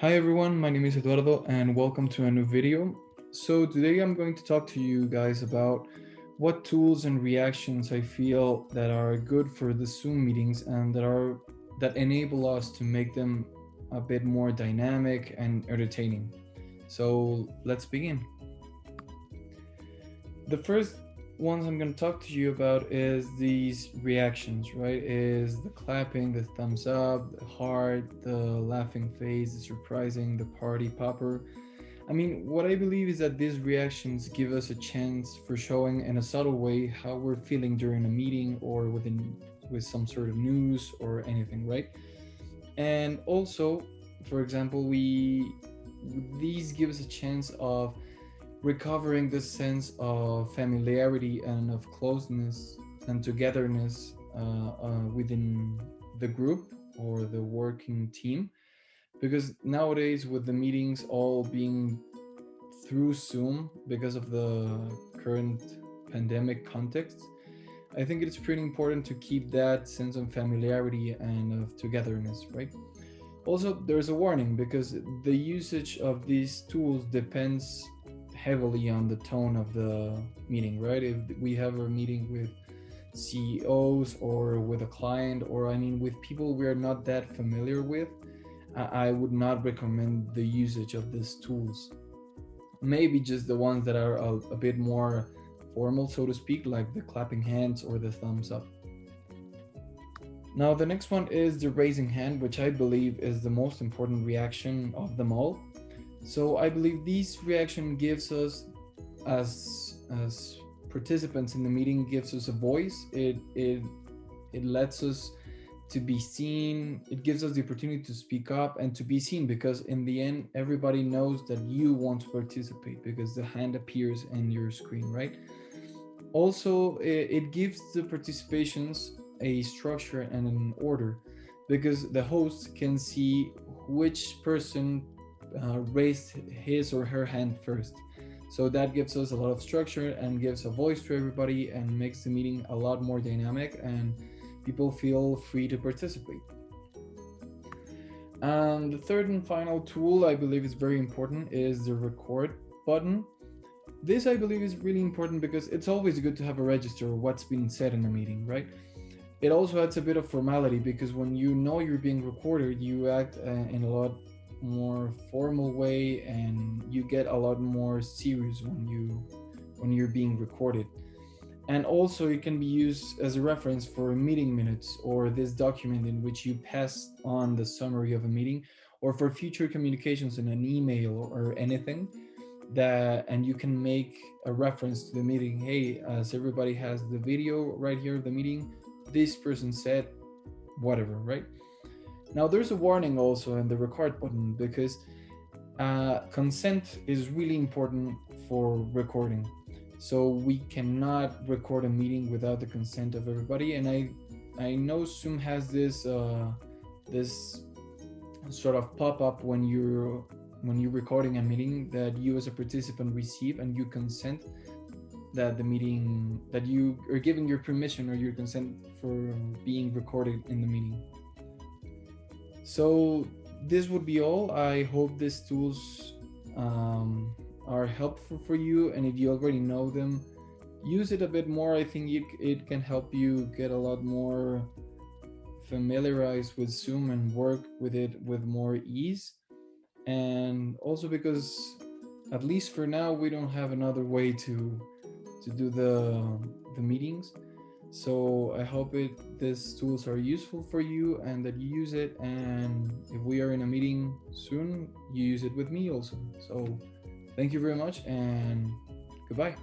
Hi everyone, my name is Eduardo and welcome to a new video. So today I'm going to talk to you guys about what tools and reactions I feel that are good for the Zoom meetings and that enable us to make them a bit more dynamic and entertaining. So let's begin. The first ones I'm going to talk to you about is these reactions, right? Is the clapping, the thumbs up, the heart, the laughing face, the surprising, the party popper. I mean, what I believe is that these reactions give us a chance for showing in a subtle way how we're feeling during a meeting or with some sort of news or anything, right? And also, for example, we these give us a chance of recovering the sense of familiarity and of closeness and togetherness within the group or the working team. Because nowadays, with the meetings all being through Zoom because of the current pandemic context, I think it's pretty important to keep that sense of familiarity and of togetherness, right? Also, there's a warning because the usage of these tools depends heavily on the tone of the meeting, right? If we have a meeting with CEOs or with a client, or I mean, with people we are not that familiar with, I would not recommend the usage of these tools. Maybe just the ones that are a bit more formal, so to speak, like the clapping hands or the thumbs up. Now, the next one is the raising hand, which I believe is the most important reaction of them all. So I believe this reaction gives us, as participants in the meeting, gives us a voice. It lets us to be seen. It gives us the opportunity to speak up and to be seen, because in the end, everybody knows that you want to participate because the hand appears in your screen, right? Also, it gives the participations a structure and an order, because the host can see which person raised his or her hand first. So that gives us a lot of structure and gives a voice to everybody and makes the meeting a lot more dynamic and people feel free to participate. And the third and final tool I believe is very important is the record button. This I believe is really important because it's always good to have a register of what's being said in a meeting, right? It also adds a bit of formality because when you know you're being recorded, you act in a lot more formal way and you get a lot more serious when you're being recorded. And also it can be used as a reference for meeting minutes or this document in which you pass on the summary of a meeting, or for future communications in an email or anything that, and you can make a reference to the meeting. Hey, as everybody has the video right here of the meeting, this person said whatever, right? Now, there's a warning also in the record button because consent is really important for recording. So we cannot record a meeting without the consent of everybody. And I know Zoom has this sort of pop up when you're recording a meeting that you as a participant receive and you consent that the meeting, that you are giving your permission or your consent for being recorded in the meeting. So this would be all. I hope these tools are helpful for you, and if you already know them, use it a bit more. I think it can help you get a lot more familiarized with Zoom and work with it with more ease. And also because, at least for now, we don't have another way to do the meetings. So I hope these tools are useful for you and that you use it. And if we are in a meeting soon, you use it with me also. So thank you very much and goodbye.